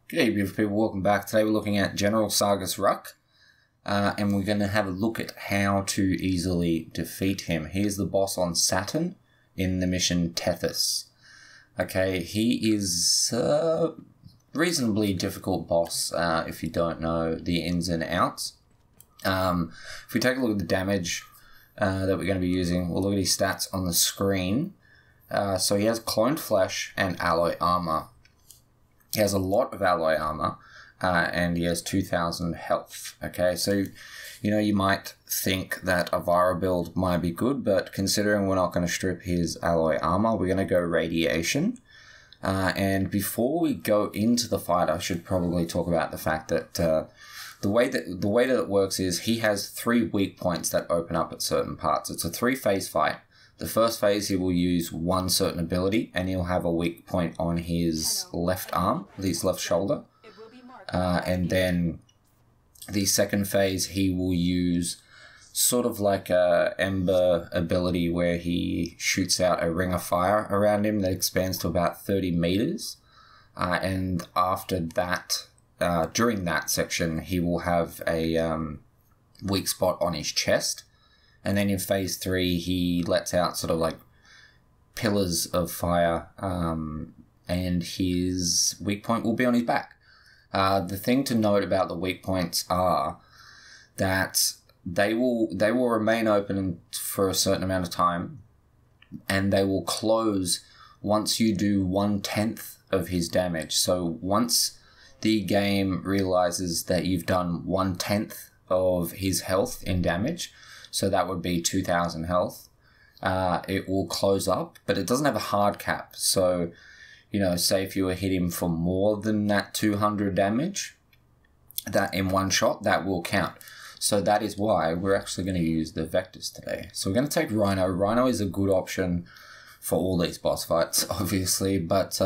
G'day beautiful people, welcome back. Today we're looking at General Sargas Ruk, and we're going to have a look at how to easily defeat him. He's the boss on Saturn in the mission Tethys. Okay, he is a reasonably difficult boss if you don't know the ins and outs. If we take a look at the damage that we're going to be using, we'll look at his stats on the screen. So he has cloned flesh and alloy armor. He has a lot of alloy armor, and he has 2,000 health. Okay, so, you know, you might think that a Vira build might be good, but considering we're not going to strip his alloy armor, we're going to go radiation. And before we go into the fight, I should probably talk about the fact that the way that it works is he has 3 weak points that open up at certain parts. It's a 3-phase fight. The first phase, he will use one certain ability, and he'll have a weak point on his left arm, his left shoulder. And then the second phase, he will use sort of like a Ember ability where he shoots out a ring of fire around him that expands to about 30 meters. And after that, during that section, he will have a weak spot on his chest. And then in phase 3, he lets out sort of like pillars of fire, and his weak point will be on his back. The thing to note about the weak points are that they will remain open for a certain amount of time, and they will close once you do 1/10 of his damage. So once the game realizes that you've done 1/10 of his health in damage, so that would be 2,000 health, it will close up, but it doesn't have a hard cap. So, you know, say if you were hit him for more than that 200 damage, that in one shot, that will count. So that is why we're actually going to use the vectors today. So we're going to take Rhino. Rhino is a good option for all these boss fights, obviously, but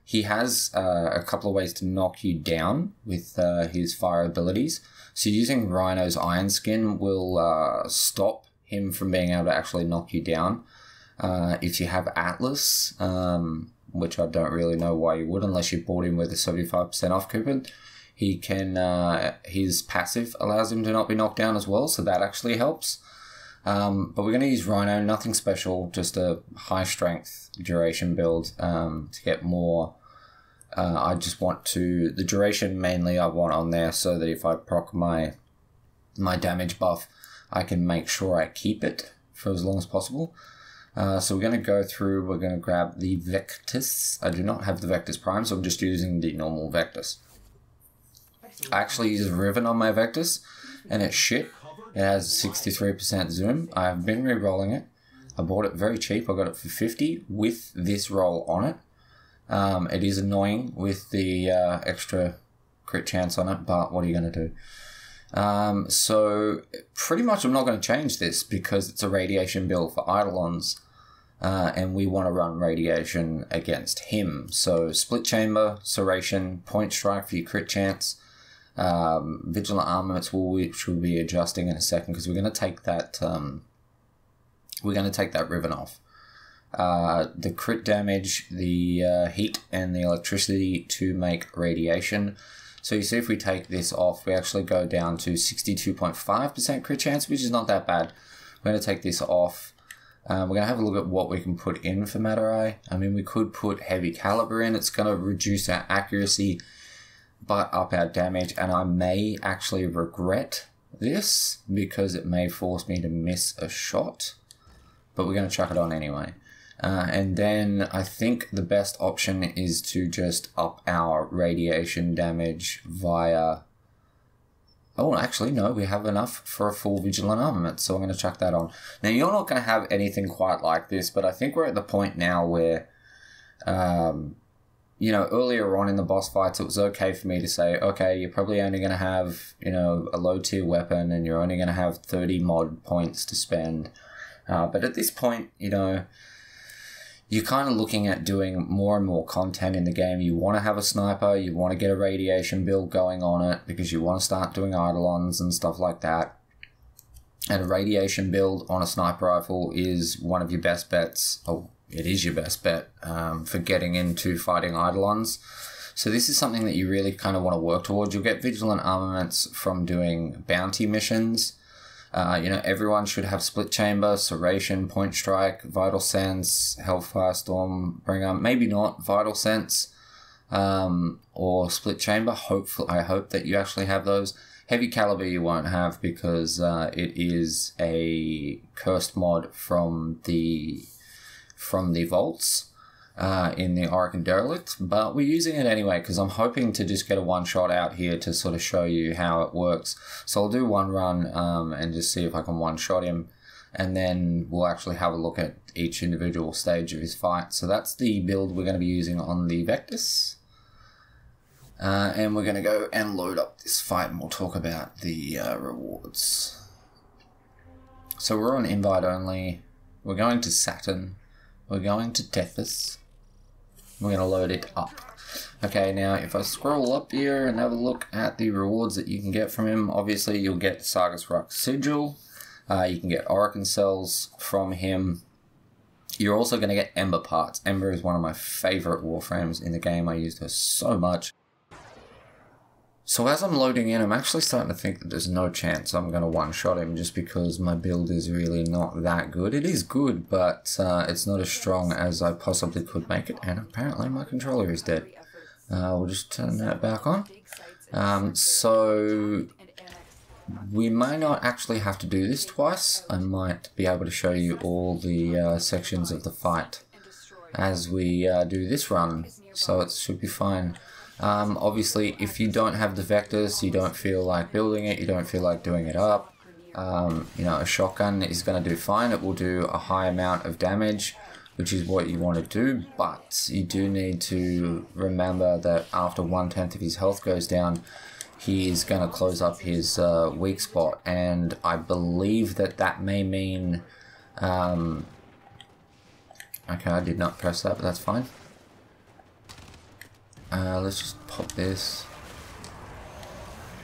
he has a couple of ways to knock you down with his fire abilities. So using Rhino's Iron Skin will stop him from being able to actually knock you down. If you have Atlas, which I don't really know why you would unless you bought him with a 75% off coupon, he can, his passive allows him to not be knocked down as well, so that actually helps. But we're going to use Rhino, nothing special, just a high strength duration build to get more. I just want to, the duration mainly I want on there so that if I proc my damage buff, I can make sure I keep it for as long as possible. So we're going to go through, we're going to grab the Vectis. I do not have the Vectis Prime, so I'm just using the normal Vectis. I actually use Riven on my Vectis, and it's shit. It has 63% zoom. I have been re-rolling it. I bought it very cheap. I got it for 50 with this roll on it. It is annoying with the extra crit chance on it, but what are you going to do? So pretty much I'm not going to change this because it's a radiation build for Eidolons, and we want to run radiation against him. So split chamber, serration, point strike for your crit chance, vigilant armaments, which we'll be adjusting in a second because we're going to take that ribbon off. The crit damage, the heat, and the electricity to make radiation. So you see if we take this off, we actually go down to 62.5% crit chance, which is not that bad. We're going to take this off. We're going to have a look at what we can put in for Matter Eye. I mean, we could put Heavy Caliber in. It's going to reduce our accuracy, but up our damage. And I may actually regret this because it may force me to miss a shot. But we're going to chuck it on anyway. And then I think the best option is to just up our radiation damage via... Oh, actually, no, we have enough for a full Vigilant Armament, so I'm going to chuck that on. Now, you're not going to have anything quite like this, but I think we're at the point now where, you know, earlier on in the boss fights, it was okay for me to say, okay, you're probably only going to have, you know, a low-tier weapon, and you're only going to have 30 mod points to spend. But at this point, you know... You're kind of looking at doing more and more content in the game. You want to have a sniper, you want to get a radiation build going on it because you want to start doing Eidolons and stuff like that. And a radiation build on a sniper rifle is one of your best bets. Oh, it is your best bet for getting into fighting Eidolons. So this is something that you really kind of want to work towards. You'll get vigilant armaments from doing bounty missions. You know, everyone should have Split Chamber, Serration, Point Strike, Vital Sense, Hellfire Stormbringer. Maybe not Vital Sense or Split Chamber. Hopefully, I hope that you actually have those. Heavy Caliber you won't have because it is a cursed mod from the vaults in the Oregon Derelict, but we're using it anyway because I'm hoping to just get a one-shot out here to sort of show you how it works. So I'll do one run and just see if I can one-shot him, and then we'll actually have a look at each individual stage of his fight. So that's the build we're going to be using on the Vectis. And we're going to go and load up this fight and we'll talk about the rewards. So we're on invite only. We're going to Saturn. We're going to Tethys. We're going to load it up. Okay, now if I scroll up here and have a look at the rewards that you can get from him, obviously you'll get the Sargas Ruk Sigil. You can get Orokin Cells from him. You're also going to get Ember Parts. Ember is one of my favourite Warframes in the game. I used her so much. So as I'm loading in, I'm actually starting to think that there's no chance I'm going to one-shot him just because my build is really not that good. It is good, but it's not as strong as I possibly could make it, and apparently my controller is dead. We'll just turn that back on. So we may not actually have to do this twice. I might be able to show you all the sections of the fight as we do this run, so it should be fine. Obviously, if you don't have the Vectis, you don't feel like building it, you don't feel like doing it up, you know, a shotgun is going to do fine. It will do a high amount of damage, which is what you want to do, but you do need to remember that after 1/10 of his health goes down, he is going to close up his weak spot, and I believe that that may mean... okay, I did not press that, but that's fine. Let's just pop this.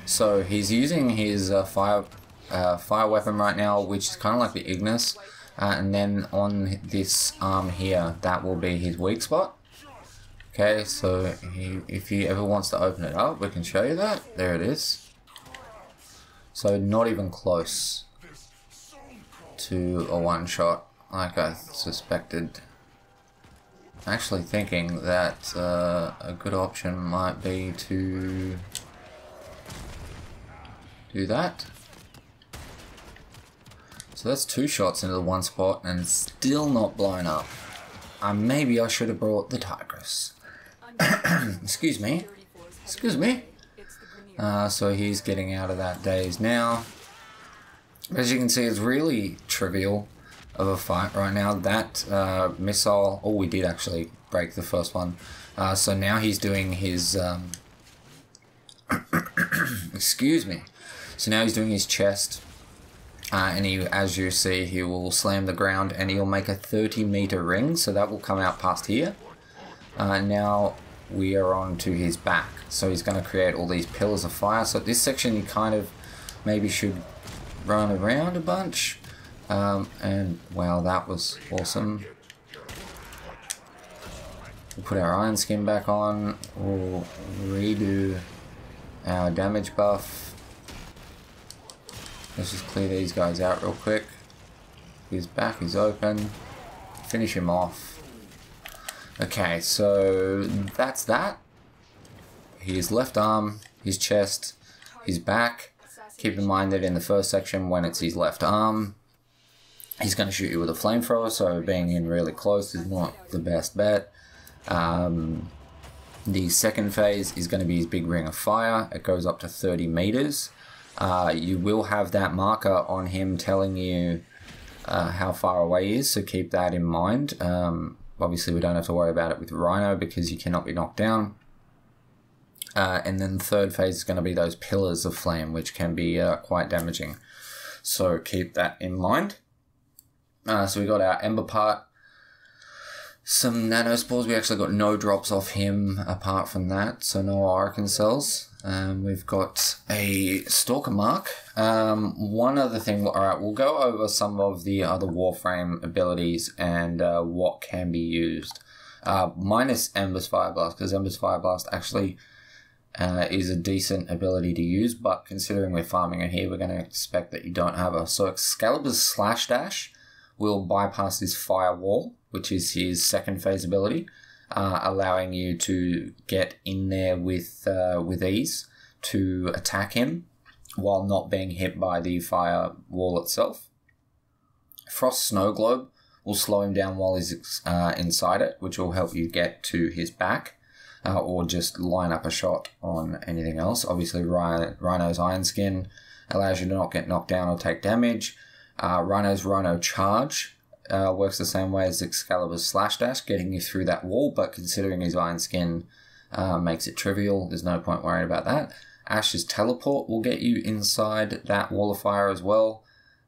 So he's using his fire weapon right now, which is kind of like the Ignis, and then on this arm here, that will be his weak spot. Okay, so if he ever wants to open it up, we can show you that. There it is. So not even close to a one-shot, like I suspected. Actually thinking that a good option might be to do that. So that's 2 shots into the one spot and still not blown up. Maybe I should have brought the Tigress. Excuse me. Excuse me. So he's getting out of that daze now. As you can see, it's really trivial of a fight right now. That missile, oh, we did actually break the first one. So now he's doing his excuse me. So now he's doing his chest, and he, as you see, he will slam the ground and he'll make a 30-meter ring, so that will come out past here. Now we are on to his back, so he's going to create all these pillars of fire. So at this section you kind of maybe should run around a bunch. And wow, that was awesome. We'll put our iron skin back on. We'll redo our damage buff. Let's just clear these guys out real quick. His back is open. Finish him off. Okay, so that's that. His left arm, his chest, his back. Keep in mind that in the first section, when it's his left arm, he's going to shoot you with a flamethrower, so being in really close is not the best bet. The second phase is going to be his big ring of fire. It goes up to 30 meters. You will have that marker on him telling you how far away he is, so keep that in mind. Obviously we don't have to worry about it with Rhino because you cannot be knocked down. And then the third phase is going to be those pillars of flame, which can be quite damaging. So keep that in mind. So we got our Ember part, some nanospores. We actually got no drops off him apart from that, so no Orokin cells. We've got a Stalker mark. One other thing, alright, we'll go over some of the other Warframe abilities and what can be used. minus Ember's Fire Blast, because Ember's Fire Blast actually is a decent ability to use, but considering we're farming it here, we're going to expect that you don't have her. So Excalibur's Slash Dash will bypass his Firewall, which is his second phase ability, allowing you to get in there with ease to attack him while not being hit by the Firewall itself. Frost Snow Globe will slow him down while he's inside it, which will help you get to his back, or just line up a shot on anything else. Obviously, Rhino's Iron Skin allows you to not get knocked down or take damage. Rhino's Rhino Charge works the same way as Excalibur's Slash Dash, getting you through that wall, but considering his Iron Skin makes it trivial, there's no point worrying about that. Ash's Teleport will get you inside that wall of fire as well.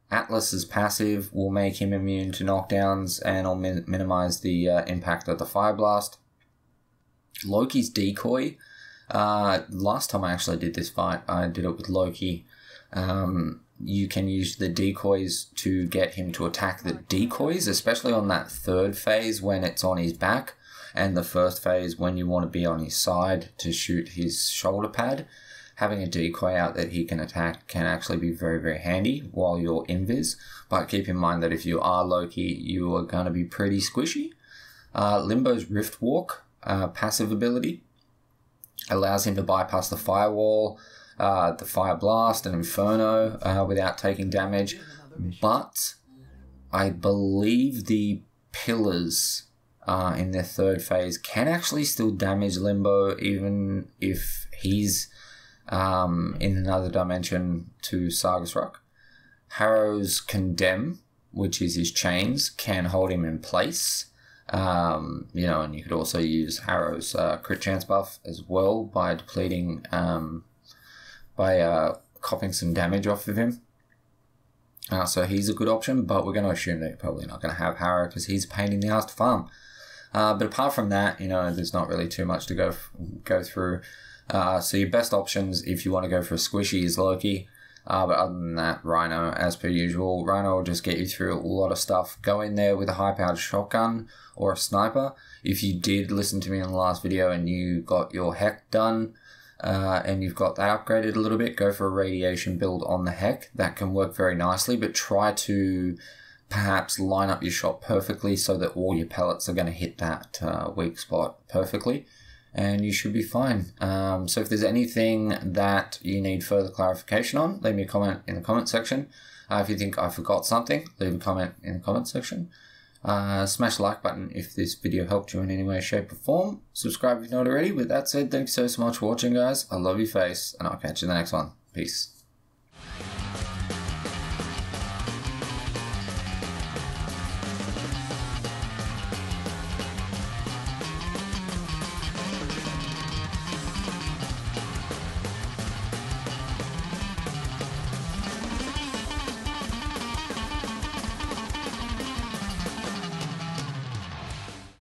Atlas's passive will make him immune to knockdowns and will minimize the impact of the Fire Blast. Loki's Decoy. Last time I actually did this fight, I did it with Loki. You can use the decoys to get him to attack the decoys, especially on that third phase when it's on his back, and the first phase when you want to be on his side to shoot his shoulder pad. Having a decoy out that he can attack can actually be very, very handy while you're invis, but keep in mind that if you are Loki, you are going to be pretty squishy. Limbo's Rift Walk passive ability allows him to bypass the Firewall, the Fire Blast and Inferno without taking damage, but I believe the Pillars in their third phase can actually still damage Limbo even if he's in another dimension to Sargas Ruk. Harrow's Condemn, which is his chains, can hold him in place. And you could also use Harrow's crit chance buff as well by depleting, coughing some damage off of him. So he's a good option, but we're going to assume that you're probably not going to have Harrow because he's a pain in the ass to farm. But apart from that, there's not really too much to go through. So your best options if you want to go for a squishy is Loki. But other than that, Rhino, as per usual. Rhino will just get you through a lot of stuff. Go in there with a high-powered shotgun or a sniper. If you did listen to me in the last video and you got your Heck done, and you've got that upgraded a little bit, go for a radiation build on the Heck. That can work very nicely, but try to perhaps line up your shot perfectly so that all your pellets are going to hit that weak spot perfectly, and you should be fine. So if there's anything that you need further clarification on, leave me a comment in the comment section. If you think I forgot something, leave a comment in the comment section. Smash the like button if this video helped you in any way, shape or form. Subscribe if you're not already. With that said, thanks so much for watching, guys. I love your face, and I'll catch you in the next one. Peace.